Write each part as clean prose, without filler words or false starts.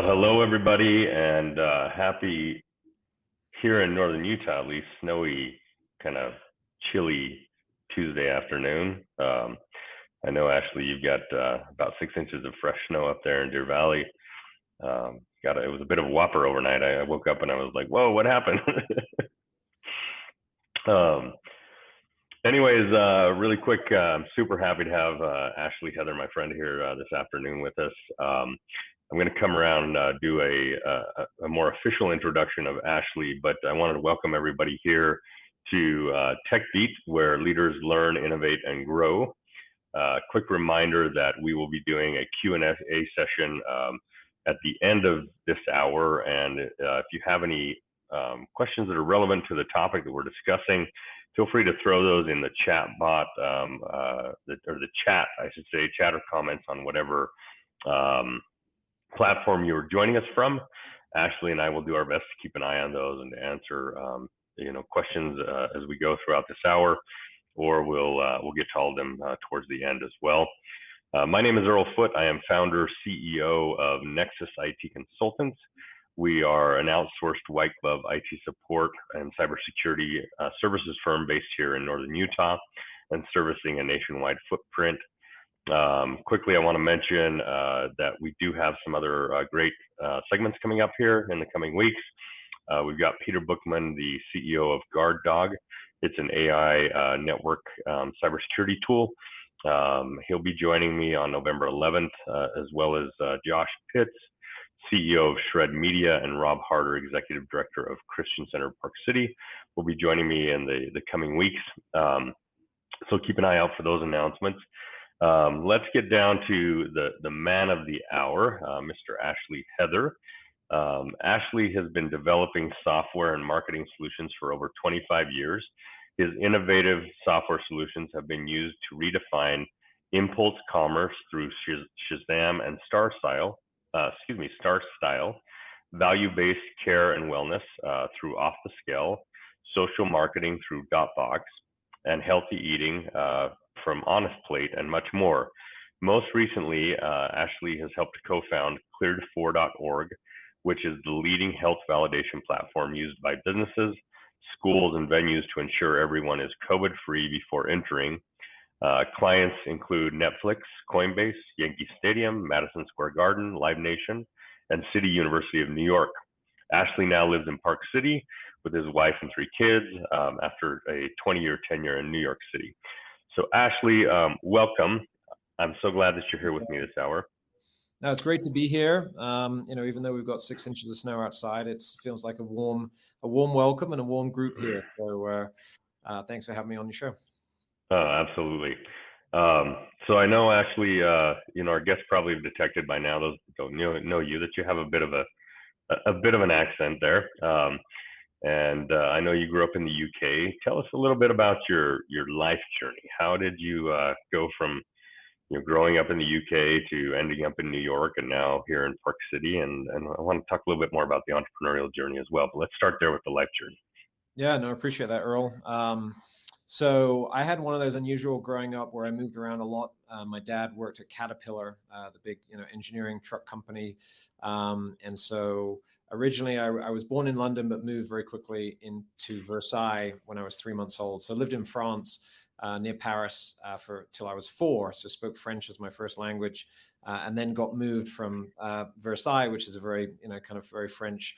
Well, hello everybody, and happy here in northern Utah, at least snowy, kind of chilly Tuesday afternoon. I know, Ashley, you've got about 6 inches of fresh snow up there in Deer Valley. It was a bit of a whopper overnight. I woke up and I was like, "Whoa, what happened?" um, Anyways, really quick, I'm super happy to have Ashley Heather, my friend, here this afternoon with us. I'm going to come around and do a more official introduction of Ashley, but I wanted to welcome everybody here to Tech Beat, where leaders learn, innovate, and grow. Quick reminder that we will be doing a Q&A session at the end of this hour, and if you have any questions that are relevant to the topic that we're discussing, feel free to throw those in the chat bot, or the chat, I should say, chat or comments on whatever platform you're joining us from. Ashley and I will do our best to keep an eye on those and to answer questions as we go throughout this hour, or we'll get to all of them towards the end as well. My name is Earl Foote. I am founder, CEO of Nexus IT Consultants. We are an outsourced white glove IT support and cybersecurity services firm based here in northern Utah and servicing a nationwide footprint. Quickly, I want to mention that we do have some other great segments coming up here in the coming weeks. We've got Peter Bookman, the CEO of Guard Dog. It's an AI network cybersecurity tool. He'll be joining me on November 11th, as well as Josh Pitts, CEO of Shred Media, and Rob Harder, Executive Director of Christian Center Park City, will be joining me in the coming weeks. So keep an eye out for those announcements. Let's get down to the man of the hour, Mr. Ashley Heather. Ashley has been developing software and marketing solutions for over 25 years. His innovative software solutions have been used to redefine impulse commerce through Shazam and Star Style, value-based care and wellness through Off the Scale, social marketing through Dotbox, and healthy eating from Honest Plate, and much more. Most recently, Ashley has helped co-found Cleared4.org, which is the leading health validation platform used by businesses, schools, and venues to ensure everyone is COVID-free before entering. Clients include Netflix, Coinbase, Yankee Stadium, Madison Square Garden, Live Nation, and City University of New York. Ashley now lives in Park City with his wife and 3 kids after a 20-year tenure in New York City. So Ashley, welcome. I'm so glad that you're here with me this hour. No, it's great to be here. Even though we've got 6 inches of snow outside, it feels like a warm welcome and a warm group here. So thanks for having me on your show. Oh, absolutely. So I know, Ashley, our guests probably have detected by now, those that don't know you, that you have a bit of an accent there. And I know you grew up in the UK. Tell us a little bit about your life journey. How did you go from growing up in the UK to ending up in New York and now here in Park City? And I want to talk a little bit more about the entrepreneurial journey as well. But let's start there with the life journey. Yeah, no, I appreciate that, Earl. So I had one of those unusual growing up where I moved around a lot. My dad worked at Caterpillar, the big engineering truck company. And so originally I was born in London, but moved very quickly into Versailles when I was 3 months old. So I lived in France near Paris till I was 4. So spoke French as my first language, and then got moved from Versailles, which is a very, kind of very French,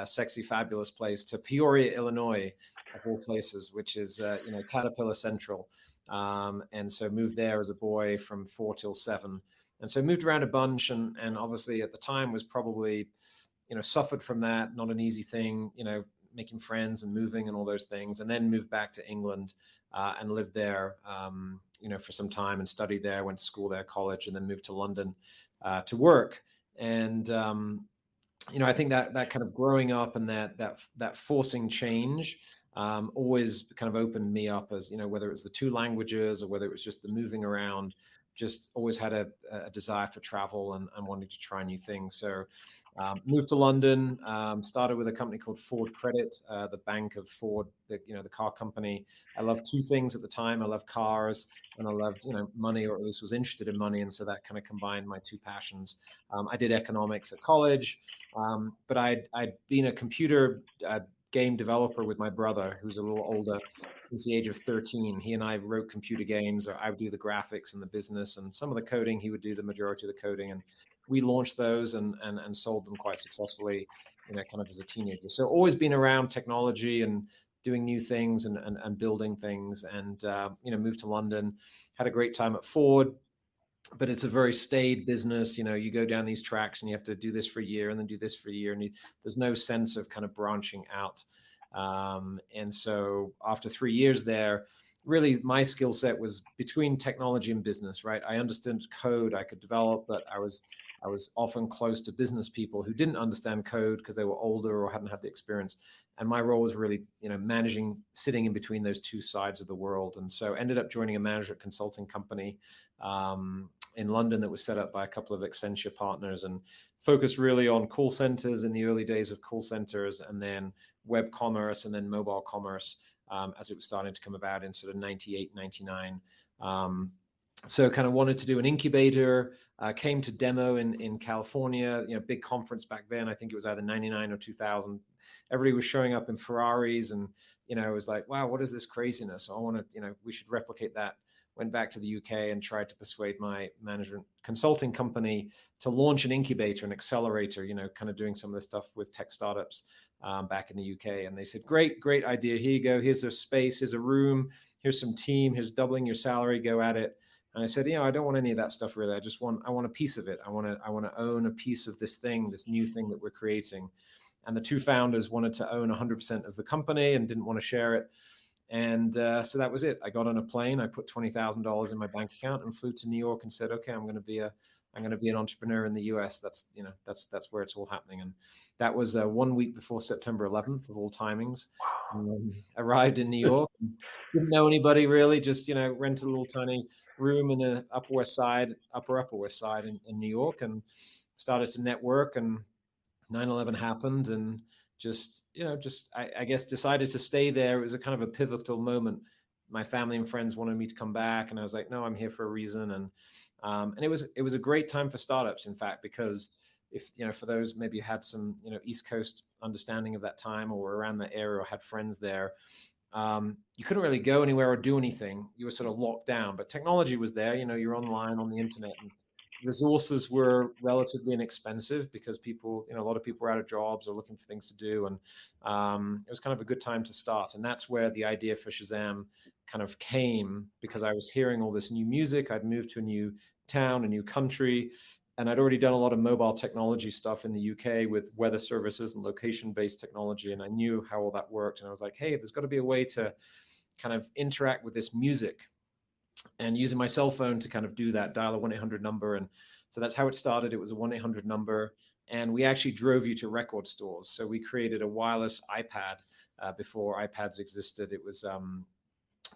sexy, fabulous place, to Peoria, Illinois, of all places, which is, Caterpillar Central. And so moved there as a boy from 4 till 7. And so moved around a bunch, and obviously at the time was probably, suffered from that, not an easy thing, making friends and moving and all those things. And then moved back to England and lived there, for some time and studied there, went to school there, college, and then moved to London to work. And, I think that kind of growing up and that forcing change always kind of opened me up as, whether it was the 2 languages or whether it was just the moving around, just always had a desire for travel and wanted to try new things. So moved to London, started with a company called Ford Credit, the bank of Ford, the car company. I loved two things at the time. I loved cars and I loved, money, or at least was interested in money. And so that kind of combined my two passions. I did economics at college, but I'd been a computer game developer with my brother, who's a little older, since the age of 13. He and I wrote computer games, or I would do the graphics and the business and some of the coding. He would do the majority of the coding. And we launched those and sold them quite successfully, kind of as a teenager. So always been around technology and doing new things and building things, and moved to London, had a great time at Ford. But it's a very staid business. You go down these tracks and you have to do this for a year and then do this for a year, and there's no sense of kind of branching out. And so after 3 years there, really my skill set was between technology and business, right? I understood code, I could develop, but I was often close to business people who didn't understand code because they were older or hadn't had the experience. And my role was really, managing, sitting in between those two sides of the world. And so ended up joining a management consulting company in London that was set up by a couple of Accenture partners, and focused really on call centers in the early days of call centers, and then web commerce, and then mobile commerce as it was starting to come about in sort of 98, 99. So kind of wanted to do an incubator, came to demo in California, big conference back then. I think it was either 99 or 2000. Everybody was showing up in Ferraris, and, it was like, wow, what is this craziness? I want to, we should replicate that. Went back to the UK and tried to persuade my management consulting company to launch an incubator, an accelerator, kind of doing some of the stuff with tech startups back in the UK. And they said, great idea. Here you go. Here's a space. Here's a room. Here's some team. Here's doubling your salary. Go at it. And I said, I don't want any of that stuff really. I want a piece of it. I want to own a piece of this thing, this new thing that we're creating. And the two founders wanted to own 100% of the company and didn't want to share it. And so that was it. I got on a plane. I put $20,000 in my bank account and flew to New York and said, okay, I'm going to be an entrepreneur in the US. That's where it's all happening. And that was 1 week before September 11th of all timings. Arrived in New York, didn't know anybody really, just, rented a little tiny room in the Upper West Side in New York, and started to network. And 9/11 happened, and I guess decided to stay there. It was a kind of a pivotal moment. My family and friends wanted me to come back, and I was like, no, I'm here for a reason. And it was a great time for startups, in fact, because if, for those maybe had some, East Coast understanding of that time, or were around that area or had friends there, you couldn't really go anywhere or do anything. You were sort of locked down, but technology was there. You're online on the internet, and resources were relatively inexpensive because people, a lot of people were out of jobs or looking for things to do. And it was kind of a good time to start. And that's where the idea for Shazam kind of came, because I was hearing all this new music. I'd moved to a new town, a new country, and I'd already done a lot of mobile technology stuff in the UK with weather services and location-based technology. And I knew how all that worked. And I was like, hey, there's got to be a way to kind of interact with this music, and using my cell phone to kind of do that, dial a 1-800 number. And so that's how it started. It was a 1-800 number. And we actually drove you to record stores. So we created a wireless iPad before iPads existed. It was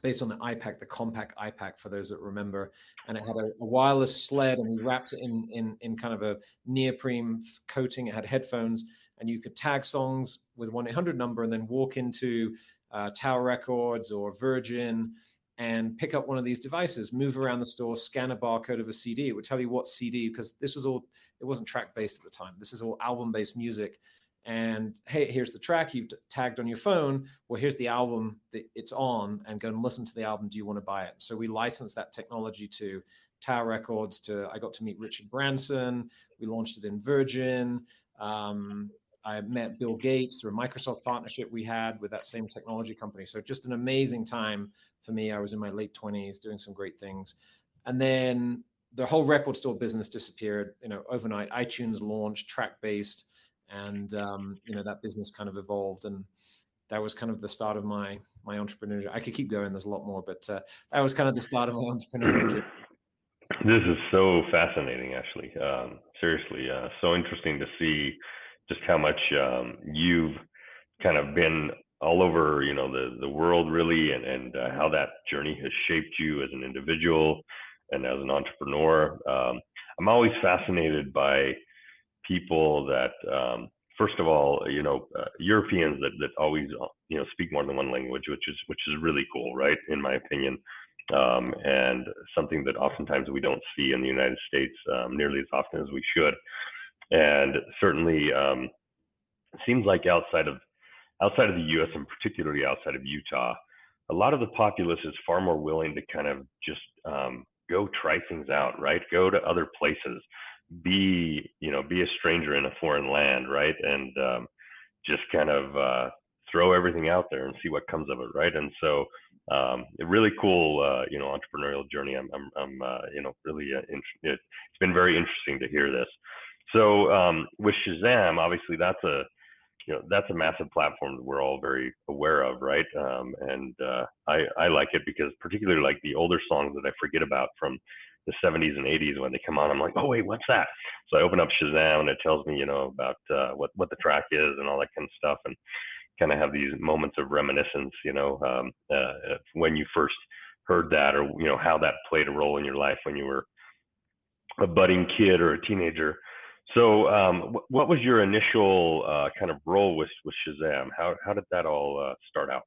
based on the iPad, the compact iPad, for those that remember. And it had a wireless sled, and we wrapped it in kind of a neoprene coating. It had headphones, and you could tag songs with 1-800 number and then walk into Tower Records or Virgin and pick up one of these devices, move around the store, scan a barcode of a CD. It would tell you what CD, because this was all, it wasn't track-based at the time. This is all album-based music. And hey, here's the track you've tagged on your phone. Well, here's the album that it's on, and go and listen to the album. Do you want to buy it? So we licensed that technology to Tower Records. I got to meet Richard Branson. We launched it in Virgin. I met Bill Gates through a Microsoft partnership we had with that same technology company. So just an amazing time for me. I was in my late 20s doing some great things. And then the whole record store business disappeared, overnight. iTunes launched, track-based, and, that business kind of evolved. And that was kind of the start of my entrepreneurship. I could keep going. There's a lot more, but that was kind of the start of my entrepreneurship. This is so fascinating, actually. Seriously, so interesting to see just how much you've kind of been all over, the world really, and how that journey has shaped you as an individual, and as an entrepreneur. I'm always fascinated by people that, first of all, Europeans that always, speak more than one language, which is really cool, right? In my opinion, and something that oftentimes we don't see in the United States nearly as often as we should. And certainly, it seems like outside of the U.S. and particularly outside of Utah, a lot of the populace is far more willing to kind of just go try things out, right? Go to other places, be a stranger in a foreign land, right? And just kind of throw everything out there and see what comes of it, right? And so, a really cool, entrepreneurial journey. Really, it's been very interesting to hear this. So, with Shazam, obviously that's a massive platform that we're all very aware of, right? And I like it because particularly like the older songs that I forget about from the 70s and 80s, when they come on, I'm like, oh wait, what's that? So I open up Shazam and it tells me, about what the track is and all that kind of stuff, and kind of have these moments of reminiscence, when you first heard that, or how that played a role in your life when you were a budding kid or a teenager. So, what was your initial kind of role with Shazam? How did that all start out?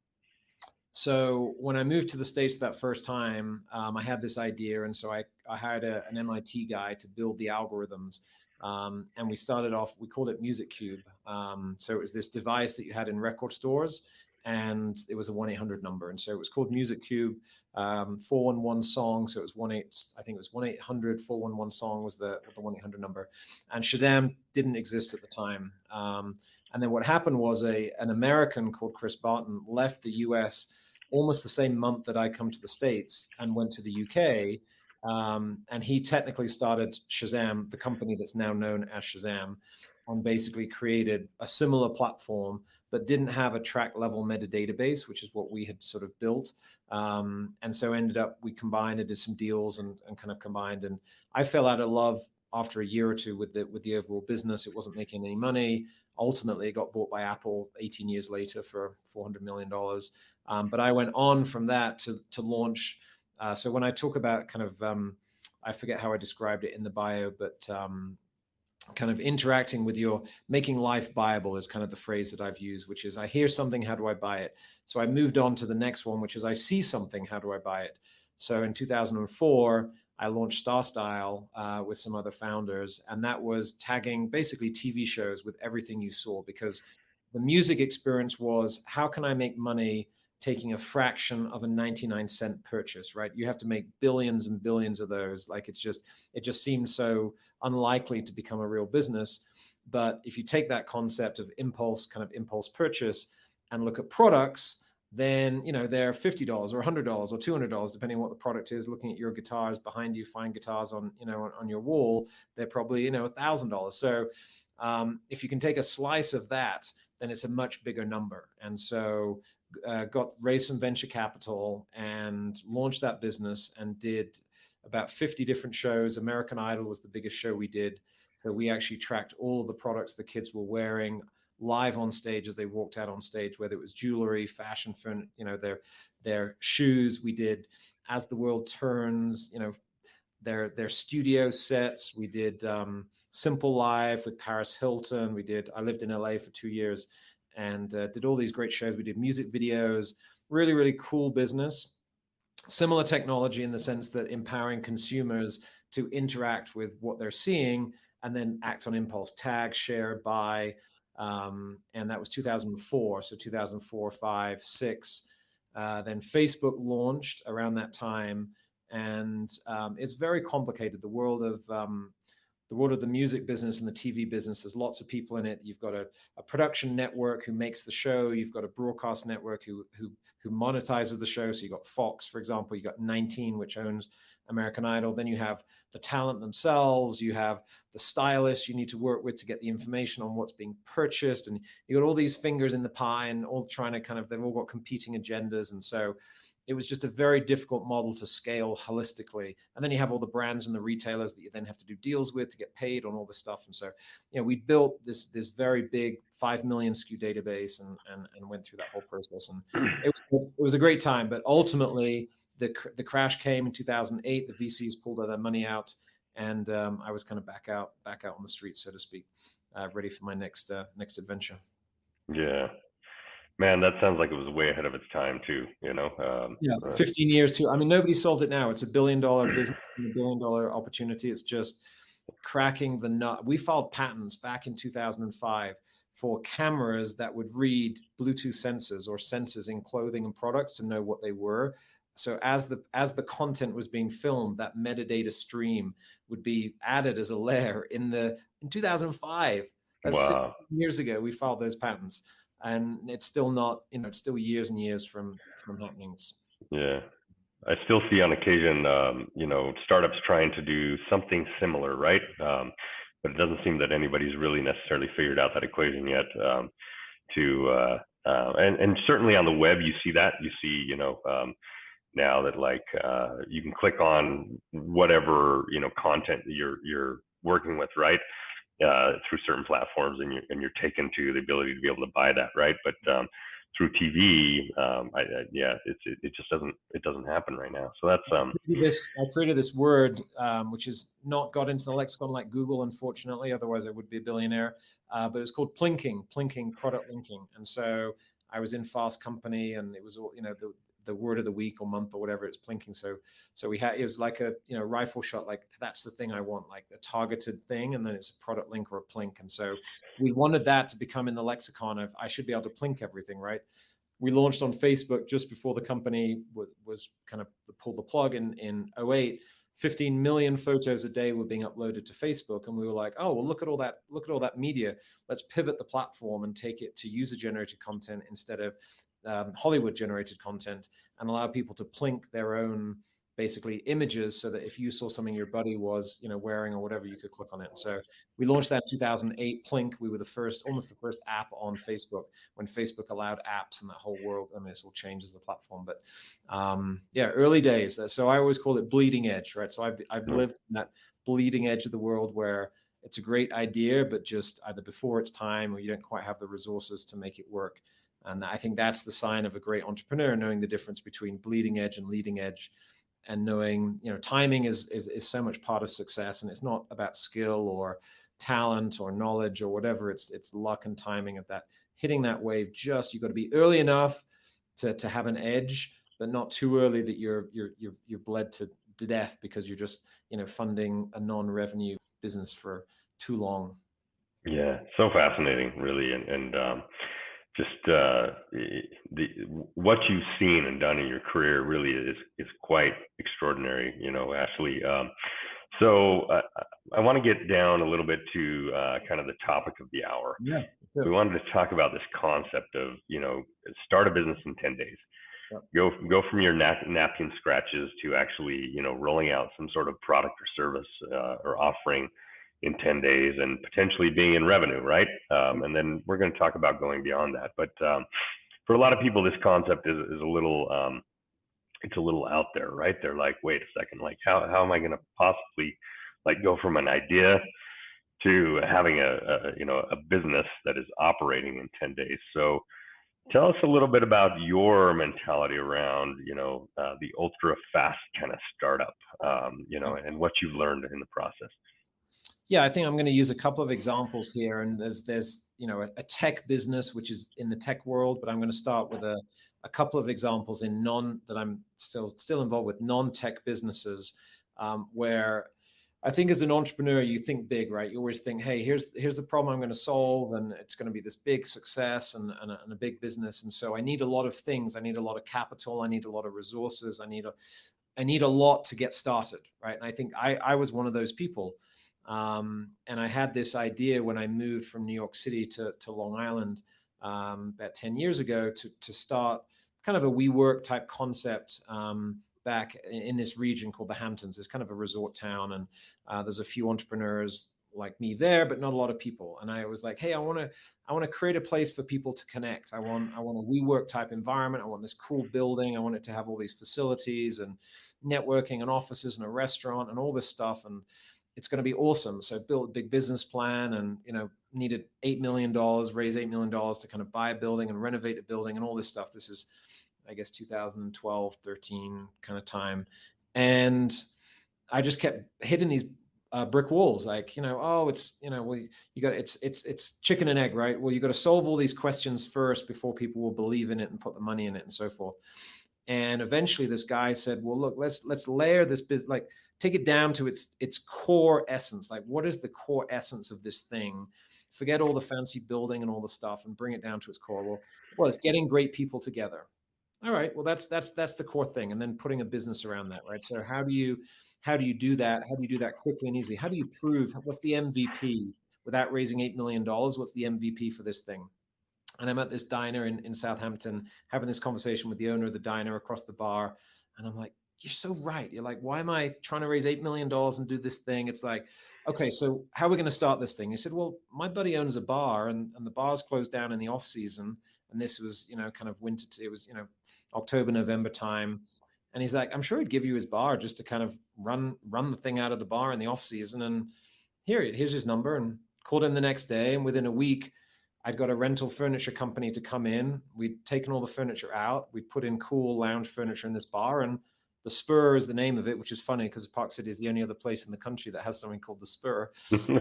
So when I moved to the States that first time, I had this idea. And so I hired an MIT guy to build the algorithms. And we started off, we called it Music Cube. So it was this device that you had in record stores, and it was a 1-800 number. And so it was called Music Cube, 411 song. So it was I think it was 1-800 411 song was the 1-800 number. And Shazam didn't exist at the time. And then what happened was an American called Chris Barton left the US almost the same month that I come to the States, and went to the UK. And he technically started Shazam, the company that's now known as Shazam, and basically created a similar platform, but didn't have a track level meta database, which is what we had sort of built. And so ended up, we combined and did some deals and kind of combined. And I fell out of love after a year or two with the overall business. It wasn't making any money. Ultimately, it got bought by Apple 18 years later for $400 million. But I went on from that to launch. So when I talk about kind of, I forget how I described it in the bio, but kind of interacting with making life buyable is kind of the phrase that I've used, which is I hear something, how do I buy it? So I moved on to the next one, which is I see something, how do I buy it? So in 2004, I launched Star Style with some other founders, and that was tagging basically TV shows with everything you saw, because the music experience was, how can I make money taking a fraction of a 99-cent purchase, right? You have to make billions and billions of those. Like it just seems so unlikely to become a real business. But if you take that concept of impulse purchase and look at products, then they're $50 or $100 or $200, depending on what the product is. Looking at your guitars behind you, fine guitars on on your wall, they're probably $1,000. So if you can take a slice of that, then it's a much bigger number. And so raised some venture capital and launched that business, and did about 50 different shows. American Idol was the biggest show we did. So we actually tracked all of the products the kids were wearing live on stage as they walked out on stage, whether it was jewelry, fashion, their shoes. We did As the World Turns, their studio sets. We did Simple Life with Paris Hilton. I lived in LA for 2 years, and did all these great shows. We did music videos, really, really cool business. Similar technology in the sense that empowering consumers to interact with what they're seeing and then act on impulse, tag, share, buy. And that was 2004. So 2004, 5, 6. Then Facebook launched around that time. And it's very complicated. The world of the music business and the TV business, there's lots of people in it. You've got a production network who makes the show. You've got a broadcast network who monetizes the show. So you've got Fox, for example. You've got 19, which owns American Idol. Then you have the talent themselves. You have the stylists you need to work with to get the information on what's being purchased. And you got all these fingers in the pie, and all trying to they've all got competing agendas. And so it was just a very difficult model to scale holistically. And then you have all the brands and the retailers that you then have to do deals with to get paid on all this stuff. And so, we built this very big 5 million SKU database and went through that whole process. And it was a great time. But ultimately, the crash came in 2008. The VCs pulled all their money out, and I was kind of back out on the street, so to speak, ready for my next adventure. Yeah, man, that sounds like it was way ahead of its time too. Yeah, 15 years too. I mean, nobody solved it now. It's a $1 billion business and $1 billion opportunity. It's just cracking the nut. We filed patents back in 2005 for cameras that would read Bluetooth sensors or sensors in clothing and products to know what they were. So as the content was being filmed, that metadata stream would be added as a layer in 2005. That's 6 Wow. years ago. We filed those patents, and it's still not, it's still years and years from happenings. Yeah. I still see on occasion, startups trying to do something similar, right? But it doesn't seem that anybody's really necessarily figured out that equation yet. And certainly on the web, you see that. You see, now that you can click on whatever content you're working with, right? Through certain platforms, and you're taken to the ability to be able to buy that, right? But through TV, it just doesn't happen right now. So that's I created this word, which is not got into the lexicon like Google, unfortunately. Otherwise, I would be a billionaire. But it was called plinking, product linking. And so I was in Fast Company, and it was all, the word of the week or month or whatever, it's plinking. So it was like a rifle shot, like that's the thing I want, like a targeted thing, and then it's a product link or a plink. And so we wanted that to become in the lexicon of I should be able to plink everything, right? We launched on Facebook just before the company was kind of pulled the plug in 08. 15 million photos a day were being uploaded to Facebook, and we were like, oh well, look at all that media. Let's pivot the platform and take it to user-generated content instead of Hollywood-generated content, and allow people to plink their own basically images, so that if you saw something your buddy was wearing or whatever, you could click on it. So we launched that in 2008. Plink. We were almost the first app on Facebook when Facebook allowed apps in that whole world. I mean, this all changes the platform, but early days. So I always call it bleeding edge, right? So I've lived in that bleeding edge of the world where it's a great idea, but just either before its time or you don't quite have the resources to make it work. And I think that's the sign of a great entrepreneur, knowing the difference between bleeding edge and leading edge, and knowing, timing is so much part of success. And it's not about skill or talent or knowledge or whatever. It's luck and timing of that, hitting that wave. You've got to be early enough to have an edge, but not too early that you're bled to death because you're just, funding a non-revenue business for too long. Yeah, so fascinating, really, and what you've seen and done in your career really is quite extraordinary, Ashley. So I want to get down a little bit to kind of the topic of the hour. Yeah, sure. We wanted to talk about this concept of start a business in 10 days. Go from your napkin scratches to actually rolling out some sort of product or service or offering in 10 days and potentially being in revenue, right? And then we're going to talk about going beyond that. But for a lot of people, this concept is a little, it's a little out there, right? They're like, wait a second, like how am I going to possibly go from an idea to having a business that is operating in 10 days? So tell us a little bit about your mentality around, the ultra fast kind of startup, and what you've learned in the process. Yeah, I think I'm going to use a couple of examples here, and there's a tech business which is in the tech world, but I'm going to start with a couple of examples that I'm still involved with non-tech businesses, where I think as an entrepreneur you think big, right? You always think, hey, here's the problem I'm going to solve, and it's going to be this big success and a big business, and so I need a lot of things. I need a lot of capital. I need a lot of resources. I need a lot to get started, right? And I think I was one of those people. And I had this idea when I moved from New York City to Long Island about 10 years ago to start kind of a WeWork type concept back in this region called the Hamptons. It's kind of a resort town, and there's a few entrepreneurs like me there, but not a lot of people. And I was like, hey, I want to create a place for people to connect. I want a WeWork type environment. I want this cool building. I want it to have all these facilities and networking and offices and a restaurant and all this stuff. And it's going to be awesome. So I built a big business plan and, needed $8 million, raise $8 million to kind of buy a building and renovate a building and all this stuff. This is I guess 2012, 13 kind of time. And I just kept hitting these brick walls, like, oh, it's, well, you got, it's chicken and egg, right? Well, you got to solve all these questions first before people will believe in it and put the money in it and so forth. And eventually this guy said, well, look, let's layer this business, like take it down to its core essence. Like, what is the core essence of this thing? Forget all the fancy building and all the stuff and bring it down to its core. Well, it's getting great people together. All right. Well, that's the core thing. And then putting a business around that, right? So how do you do that? How do you do that quickly and easily? How do you prove what's the MVP without raising $8 million? What's the MVP for this thing? And I'm at this diner in Southampton having this conversation with the owner of the diner across the bar. And I'm like, you're so right. You're like, why am I trying to raise $8 million and do this thing? It's like, okay, so how are we going to start this thing? He said, well, my buddy owns a bar and the bar's closed down in the off season. And this was, kind of winter, it was, October, November time. And he's like, I'm sure he'd give you his bar just to kind of run the thing out of the bar in the off season. And here's his number, and called him the next day. And within a week, I'd got a rental furniture company to come in. We'd taken all the furniture out. We put in cool lounge furniture in this bar, and the Spur is the name of it, which is funny because Park City is the only other place in the country that has something called the Spur. Named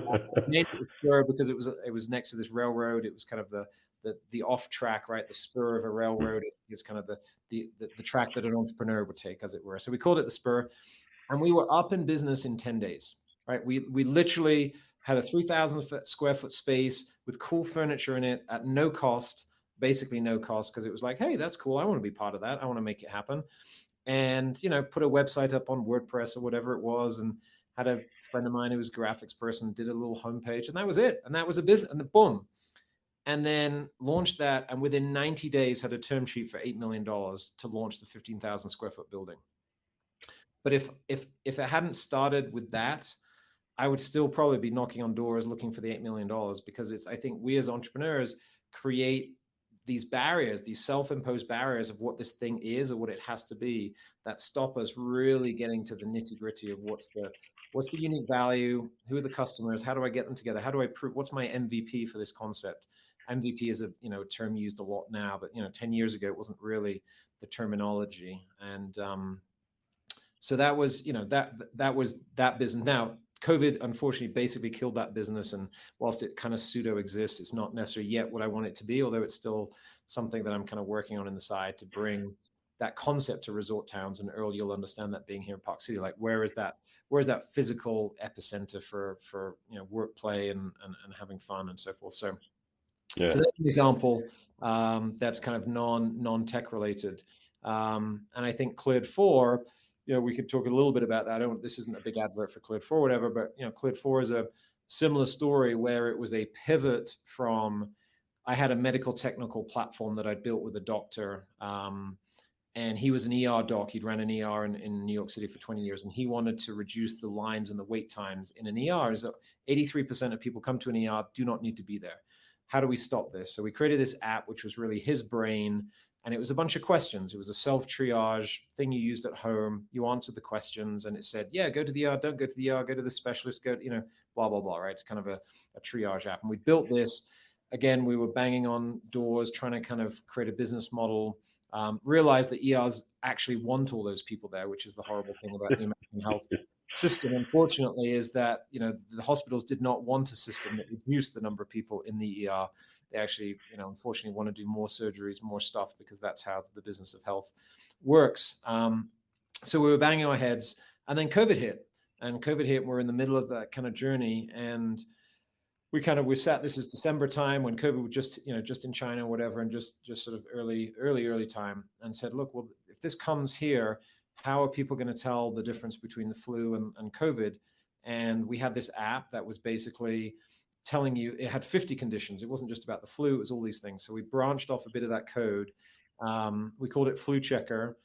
it the Spur because it was next to this railroad. It was kind of the off track, right? The spur of a railroad is kind of the track that an entrepreneur would take, as it were. So we called it the Spur, and we were up in business in 10 days, right? We literally had a 3,000 square foot space with cool furniture in it at no cost, basically no cost, because it was like, hey, that's cool. I want to be part of that. I want to make it happen. And, put a website up on WordPress or whatever it was, and had a friend of mine who was a graphics person, did a little homepage, and that was it. And that was a business, and boom. And then launched that, and within 90 days had a term sheet for $8 million to launch the 15,000 square foot building. But if it hadn't started with that, I would still probably be knocking on doors looking for the $8 million, because I think we as entrepreneurs create these barriers, these self-imposed barriers of what this thing is or what it has to be, that stop us really getting to the nitty-gritty of what's the unique value, who are the customers, how do I get them together, how do I prove, what's my MVP for this concept? MVP is a term used a lot now, but 10 years ago it wasn't really the terminology. And so that was that was that business. Now COVID unfortunately basically killed that business, and whilst it kind of pseudo exists, it's not necessarily yet what I want it to be, although it's still something that I'm kind of working on in the side to bring that concept to resort towns. And Earl, you'll understand that being here in Park City, like where is that physical epicenter for work, play, and having fun and so forth. So Yeah. So that's an example that's kind of non-tech related. And I think Cleared4, we could talk a little bit about that. This isn't a big advert for Cleared4 or whatever, but Cleared4 is a similar story where it was a pivot from, I had a medical technical platform that I built with a doctor, and he was an ER doc. He'd ran an ER in New York City for 20 years, and he wanted to reduce the lines and the wait times in an ER. So 83% of people come to an ER do not need to be there. How do we stop this? So we created this app, which was really his brain, and it was a bunch of questions. It was a self-triage thing you used at home. You answered the questions, and it said, yeah, go to the ER, don't go to the ER, go to the specialist, go, blah, blah, blah, right? It's kind of a triage app. And we built this. Again, we were banging on doors, trying to kind of create a business model, realized that ERs actually want all those people there, which is the horrible thing about the American health system, unfortunately, is that the hospitals did not want a system that reduced the number of people in the ER. They actually, unfortunately, want to do more surgeries, more stuff, because that's how the business of health works. So we were banging our heads, and then COVID hit, and we're in the middle of that kind of journey, and we sat. This is December time when COVID was just in China or whatever, and just sort of early time, and said, look, well, if this comes here, how are people going to tell the difference between the flu and COVID? And we had this app that was basically telling you, it had 50 conditions. It wasn't just about the flu, it was all these things. So we branched off a bit of that code. We called it Flu Checker.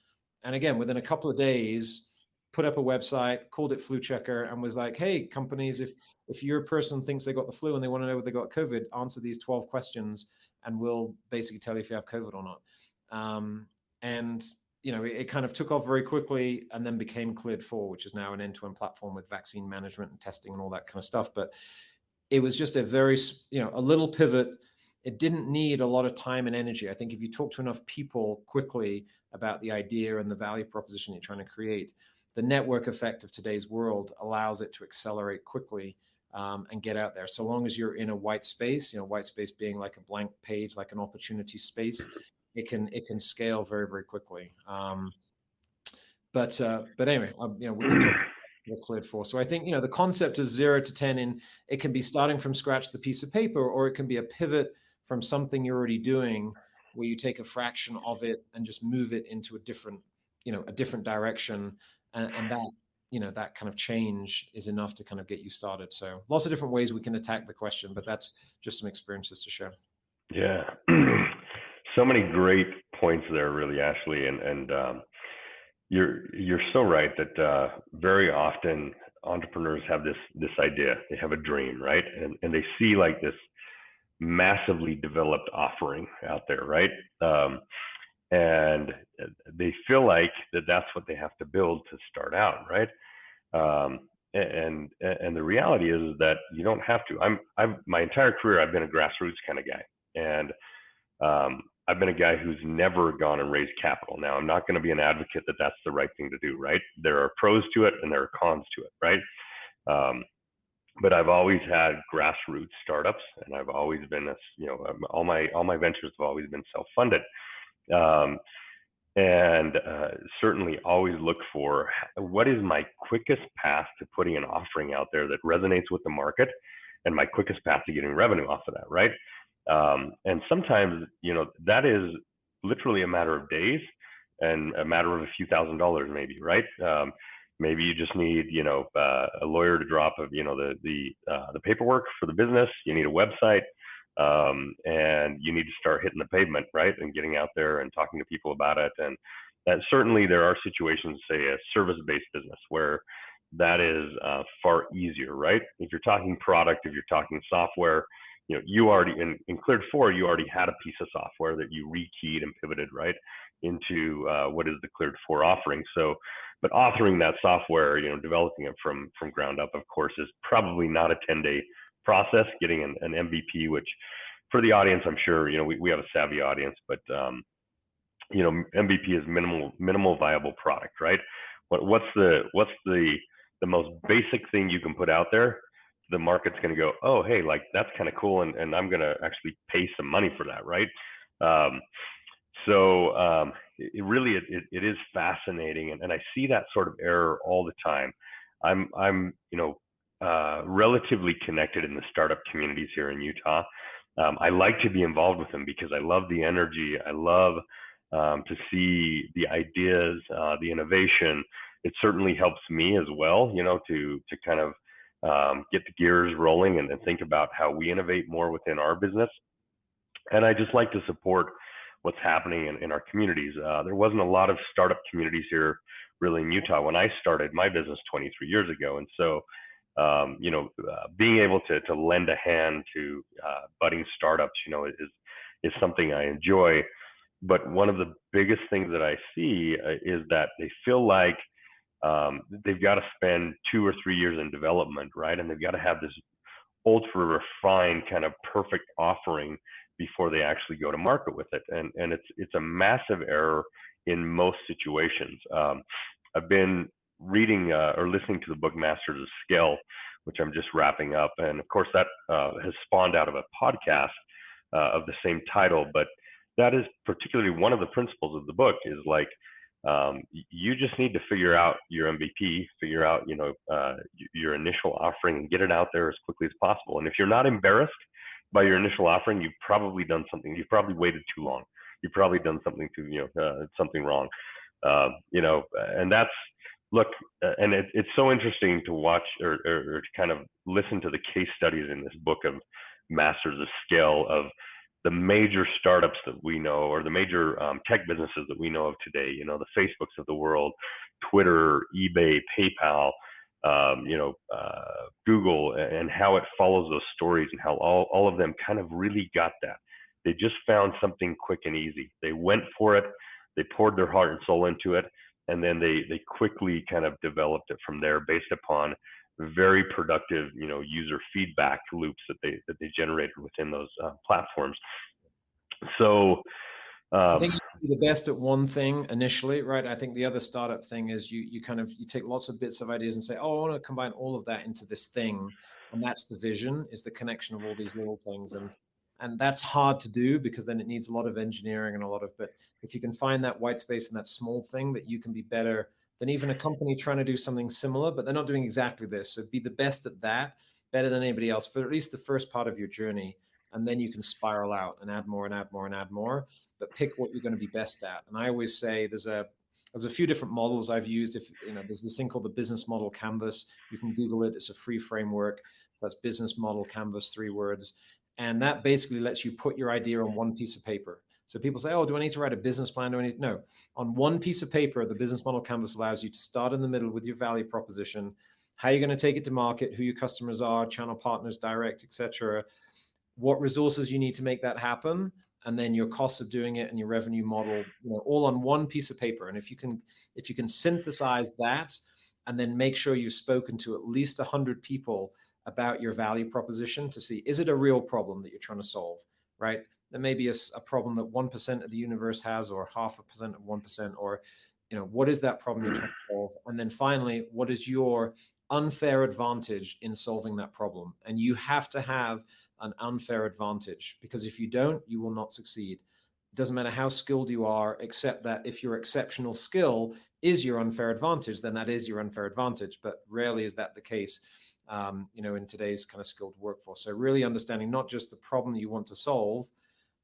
And again, within a couple of days, put up a website, called it Flu Checker, and was like, hey, companies, if your person thinks they got the flu and they want to know if they got COVID, answer these 12 questions, and we'll basically tell you if you have COVID or not. And it kind of took off very quickly, and then became Cleared4, which is now an end-to-end platform with vaccine management and testing and all that kind of stuff. But it was just a very, a little pivot it didn't need a lot of time and energy. I think if you talk to enough people quickly about the idea and the value proposition you're trying to create, the network effect of today's world allows it to accelerate quickly and get out there. So long as you're in a white space, white space being like a blank page, like an opportunity space, it can scale very, very quickly. But anyway, we can talk about Cleared4. So I think, the concept of 0 to 10 it can be starting from scratch the piece of paper, or it can be a pivot from something you're already doing where you take a fraction of it and just move it into a different direction. And that, that kind of change is enough to kind of get you started. So lots of different ways we can attack the question, but that's just some experiences to share. Yeah. So many great points there, really, Ashley. And you're so right that very often entrepreneurs have this idea, they have a dream, right? And they see like this massively developed offering out there, right? And they feel like that's what they have to build to start out, right? And the reality is that you don't have to. I've my entire career I've been a grassroots kind of guy, and I've been a guy who's never gone and raised capital. Now, I'm not going to be an advocate that that's the right thing to do, right? There are pros to it and there are cons to it, right? But I've always had grassroots startups, and I've always been all my ventures have always been self-funded. And certainly always look for what is my quickest path to putting an offering out there that resonates with the market, and my quickest path to getting revenue off of that, right? And sometimes, that is literally a matter of days and a matter of a few $1,000s maybe, right? Maybe you just need, a lawyer to drop the paperwork for the business. You need a website. And you need to start hitting the pavement, right? And getting out there and talking to people about it. And that certainly there are situations, say a service-based business, where that is far easier, right? If you're talking product, if you're talking software, you already in Cleared4, you already had a piece of software that you rekeyed and pivoted right into what is the Cleared4 offering. So, but authoring that software, developing it from ground up, of course, is probably not a 10-day process. Getting an MVP, which for the audience, I'm sure, we have a savvy audience, but MVP is minimal viable product, right? What's the most basic thing you can put out there? The market's going to go, oh, hey, like that's kind of cool, and I'm going to actually pay some money for that, right? So it really is fascinating, and I see that sort of error all the time. I'm relatively connected in the startup communities here in Utah. I like to be involved with them because I love the energy. I love to see the ideas, the innovation. It certainly helps me as well, to kind of get the gears rolling and think about how we innovate more within our business. And I just like to support what's happening in our communities. There wasn't a lot of startup communities here really in Utah when I started my business 23 years ago. And so, being able to lend a hand to budding startups, is something I enjoy. But one of the biggest things that I see is that they feel like they've got to spend 2 or 3 years in development, right? And they've got to have this ultra refined kind of perfect offering before they actually go to market with it. And it's a massive error in most situations. I've been reading or listening to the book Masters of Scale, which I'm just wrapping up. And of course that has spawned out of a podcast of the same title, but that is particularly one of the principles of the book is like, you just need to figure out your MVP, figure out, your initial offering and get it out there as quickly as possible. And if you're not embarrassed by your initial offering, you've probably done something. You've probably waited too long. You've probably done something something wrong. And that's, look, and it's so interesting to watch or to kind of listen to the case studies in this book of Masters of Scale of the major startups that we know, or the major tech businesses that we know of today, the Facebooks of the world, Twitter, eBay, PayPal, Google, and how it follows those stories and how all of them kind of really got that. They just found something quick and easy. They went for it. They poured their heart and soul into it. And then they quickly kind of developed it from there based upon very productive, user feedback loops that they generated within those platforms. So I um, think you can be the best at one thing initially, right? I think the other startup thing is you take lots of bits of ideas and say, oh, I want to combine all of that into this thing, and that's the vision, is the connection of all these little things, and that's hard to do because then it needs a lot of engineering and a lot of. But if you can find that white space and that small thing that you can be better than even a company trying to do something similar, but they're not doing exactly this. So be the best at that, better than anybody else for at least the first part of your journey, and then you can spiral out and add more and add more and add more, but pick what you're going to be best at. And I always say there's a few different models I've used. If there's this thing called the business model canvas. You can Google it. It's a free framework. That's business model canvas, 3 words. And that basically lets you put your idea on one piece of paper. So people say, oh, do I need to write a business plan? No. On one piece of paper, the business model canvas allows you to start in the middle with your value proposition, how you're going to take it to market, who your customers are, channel partners, direct, etc., what resources you need to make that happen, and then your costs of doing it and your revenue model, all on one piece of paper. And if you can synthesize that and then make sure you've spoken to at least 100 people about your value proposition to see, is it a real problem that you're trying to solve, right? There may be a problem that 1% of the universe has, or 0.5% of 1%, or what is that problem you're trying to solve? And then finally, what is your unfair advantage in solving that problem? And you have to have an unfair advantage, because if you don't, you will not succeed. It doesn't matter how skilled you are, except that if your exceptional skill is your unfair advantage, then that is your unfair advantage. But rarely is that the case, in today's kind of skilled workforce. So really understanding not just the problem you want to solve,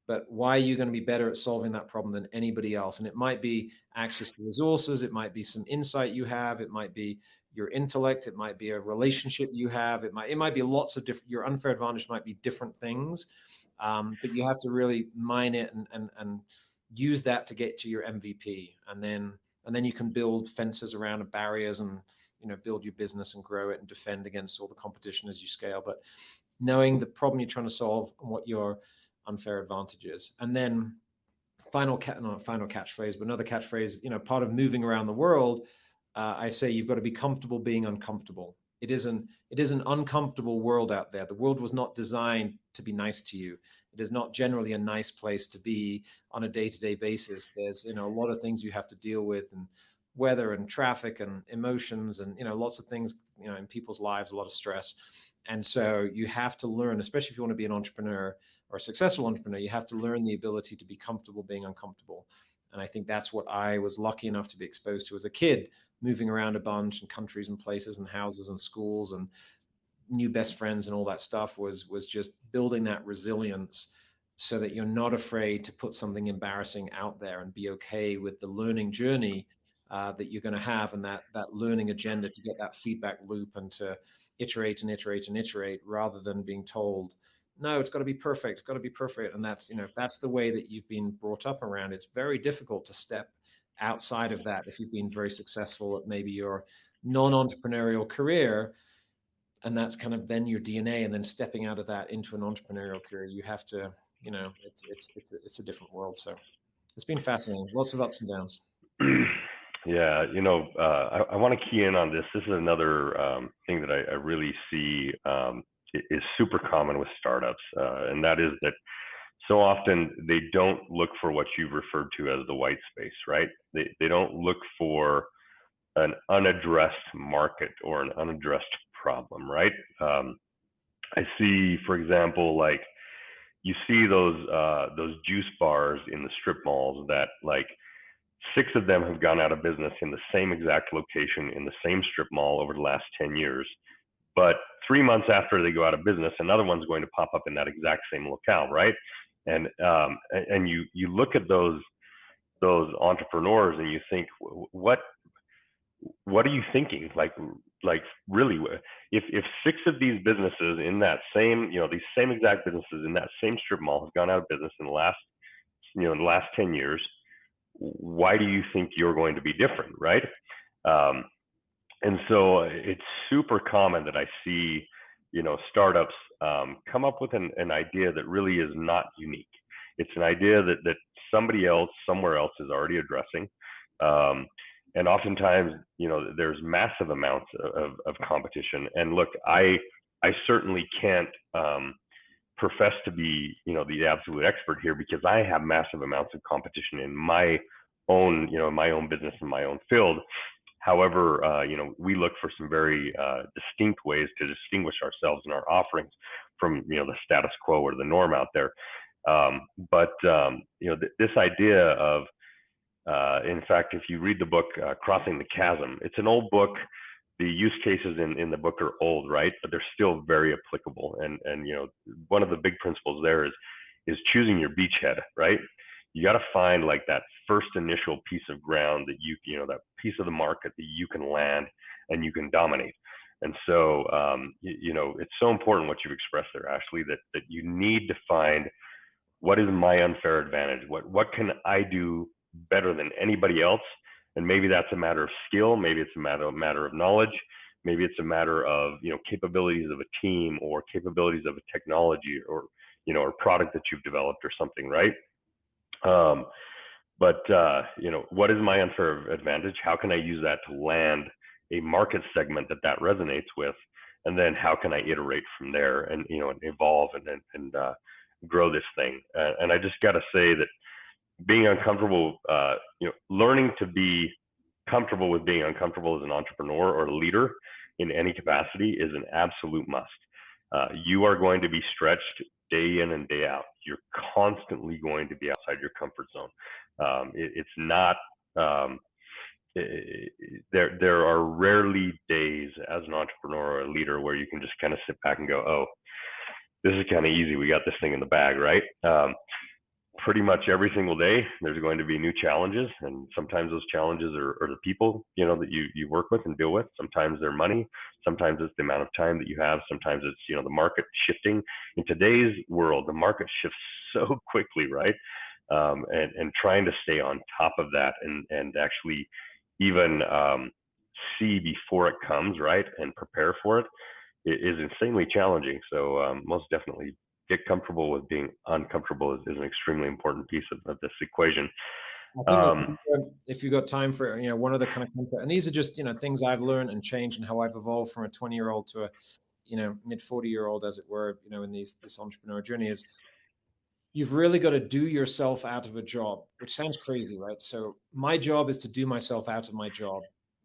but why are you going to be better at solving that problem than anybody else? And it might be access to resources. It might be some insight you have. It might be your intellect. It might be a relationship you have. It might be lots of different, your unfair advantage might be different things. But you have to really mine it and use that to get to your MVP. And then you can build fences around and barriers and, build your business and grow it and defend against all the competition as you scale. But knowing the problem you're trying to solve and what your unfair advantages. And then not final catchphrase, but another catchphrase, part of moving around the world, I say you've got to be comfortable being uncomfortable. It is an uncomfortable world out there. The world was not designed to be nice to you. It is not generally a nice place to be on a day-to-day basis. There's, a lot of things you have to deal with, and weather and traffic and emotions and, lots of things, in people's lives, a lot of stress. And so you have to learn, especially if you want to be an entrepreneur or a successful entrepreneur, you have to learn the ability to be comfortable being uncomfortable. And I think that's what I was lucky enough to be exposed to as a kid, moving around a bunch in countries and places and houses and schools and new best friends and all that stuff, was just building that resilience so that you're not afraid to put something embarrassing out there and be okay with the learning journey that you're going to have, and that learning agenda to get that feedback loop and to iterate and iterate and iterate, rather than being told, no, it's got to be perfect. It's got to be perfect. And that's, if that's the way that you've been brought up around, it's very difficult to step outside of that. If you've been very successful at maybe your non-entrepreneurial career, and that's kind of then your DNA, and then stepping out of that into an entrepreneurial career, you have to, it's a different world. So it's been fascinating. Lots of ups and downs. Yeah, I want to key in on this. This is another thing that I really see is super common with startups, and that is that so often they don't look for what you've referred to as the white space, right? They don't look for an unaddressed market or an unaddressed problem, right? I see, for example, like you see those juice bars in the strip malls that, like, 6 of them have gone out of business in the same exact location in the same strip mall over the last 10 years. But 3 months after they go out of business, another one's going to pop up in that exact same locale, right? And you look at those entrepreneurs and you think, what are you thinking? Like really, if 6 of these businesses in that same, these same exact businesses in that same strip mall have gone out of business in the last 10 years, why do you think you're going to be different, right? And so it's super common that I see, startups come up with an idea that really is not unique. It's an idea that somebody else somewhere else is already addressing. and oftentimes, there's massive amounts of competition. And look, I certainly can't profess to be, the absolute expert here, because I have massive amounts of competition in my own, my own business, in my own field. However, we look for some very distinct ways to distinguish ourselves in our offerings from, the status quo or the norm out there. This idea of, in fact, if you read the book Crossing the Chasm, it's an old book. The use cases in the book are old, right? But they're still very applicable. And one of the big principles there is choosing your beachhead, right? You got to find like that first initial piece of ground that that piece of the market that you can land and you can dominate. And so, it's so important what you've expressed there, Ashley, that you need to find, what is my unfair advantage? What can I do better than anybody else? And maybe that's a matter of skill, maybe it's a matter of knowledge, maybe it's a matter of capabilities of a team, or capabilities of a technology, or or product that you've developed or something, right? What is my unfair advantage? How can I use that to land a market segment that resonates with? And then how can I iterate from there and, and evolve and grow this thing? And I just got to say that being uncomfortable, learning to be comfortable with being uncomfortable as an entrepreneur or a leader in any capacity is an absolute must. You are going to be stretched day in and day out. You're constantly going to be outside your comfort zone. It's not, there are rarely days as an entrepreneur or a leader where you can just kind of sit back and go, oh, this is kind of easy. We got this thing in the bag, right? Pretty much every single day, there's going to be new challenges. And sometimes those challenges are the people, that you work with and deal with. Sometimes they're money. Sometimes it's the amount of time that you have. Sometimes it's, the market shifting. In today's world, the market shifts so quickly, right? And trying to stay on top of that and actually even see before it comes, right? And prepare for it is insanely challenging. So most definitely get comfortable with being uncomfortable is an extremely important piece of this equation. I think if you've got time for, one of the kind of content, and these are just, things I've learned and changed and how I've evolved from a 20-year-old to a, mid 40-year-old, as it were, in this entrepreneur journey, is you've really got to do yourself out of a job, which sounds crazy, right? So my job is to do myself out of my job,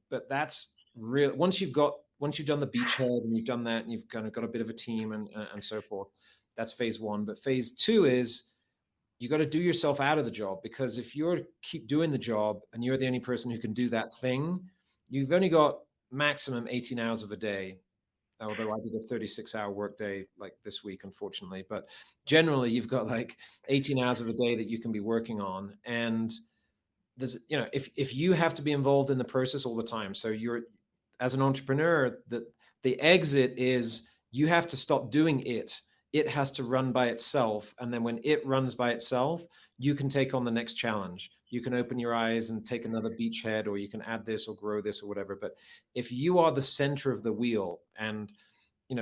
but that's real. Once you've done the beachhead and you've done that and you've kind of got a bit of a team and so forth, that's phase one. But phase two is you got to do yourself out of the job, because if you're keep doing the job and you're the only person who can do that thing, you've only got maximum 18 hours of a day. Although I did a 36-hour workday like this week, unfortunately, but generally you've got like 18 hours of a day that you can be working on. And there's, if you have to be involved in the process all the time, so you're, as an entrepreneur, the exit is you have to stop doing it. It has to run by itself. And then when it runs by itself, you can take on the next challenge. You can open your eyes and take another beachhead, or you can add this or grow this or whatever. But if you are the center of the wheel, and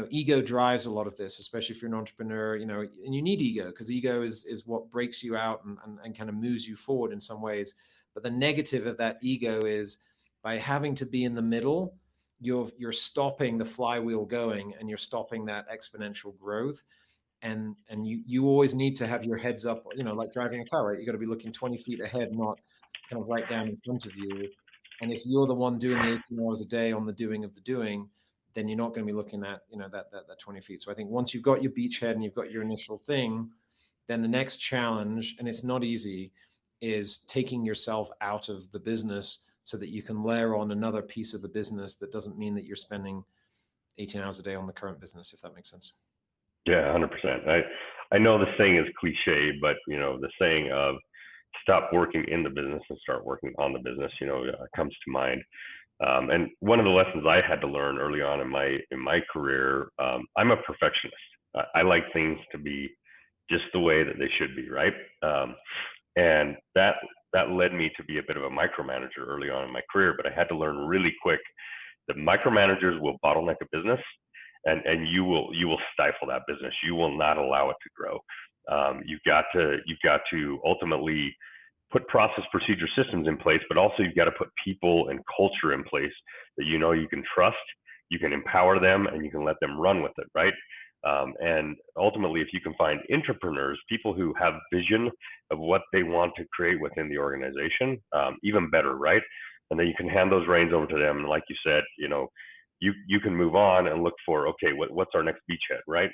ego drives a lot of this, especially if you're an entrepreneur, and you need ego, because ego is what breaks you out and kind of moves you forward in some ways. But the negative of that ego is, by having to be in the middle, you're stopping the flywheel going, and you're stopping that exponential growth. And you always need to have your heads up, like driving a car, right? You got to be looking 20 feet ahead, not kind of right down in front of you. And if you're the one doing the 18 hours a day on the doing of the doing, then you're not going to be looking at, that 20 feet. So I think once you've got your beachhead and you've got your initial thing, then the next challenge, and it's not easy, is taking yourself out of the business so that you can layer on another piece of the business that doesn't mean that you're spending 18 hours a day on the current business, if that makes sense. Yeah, 100%. I know the saying is cliche, but the saying of stop working in the business and start working on the business, comes to mind. And one of the lessons I had to learn early on in my career, I'm a perfectionist. I like things to be just the way that they should be, right? And that led me to be a bit of a micromanager early on in my career. But I had to learn really quick that micromanagers will bottleneck a business, and you will stifle that business. You will not allow it to grow. You've got to ultimately put process, procedure, systems in place, but also you've got to put people and culture in place that you can trust, you can empower them, and you can let them run with it, right? And ultimately, if you can find entrepreneurs, people who have vision of what they want to create within the organization, even better, right? And then you can hand those reins over to them. And like you said, you can move on and look for, okay, what's our next beachhead, right?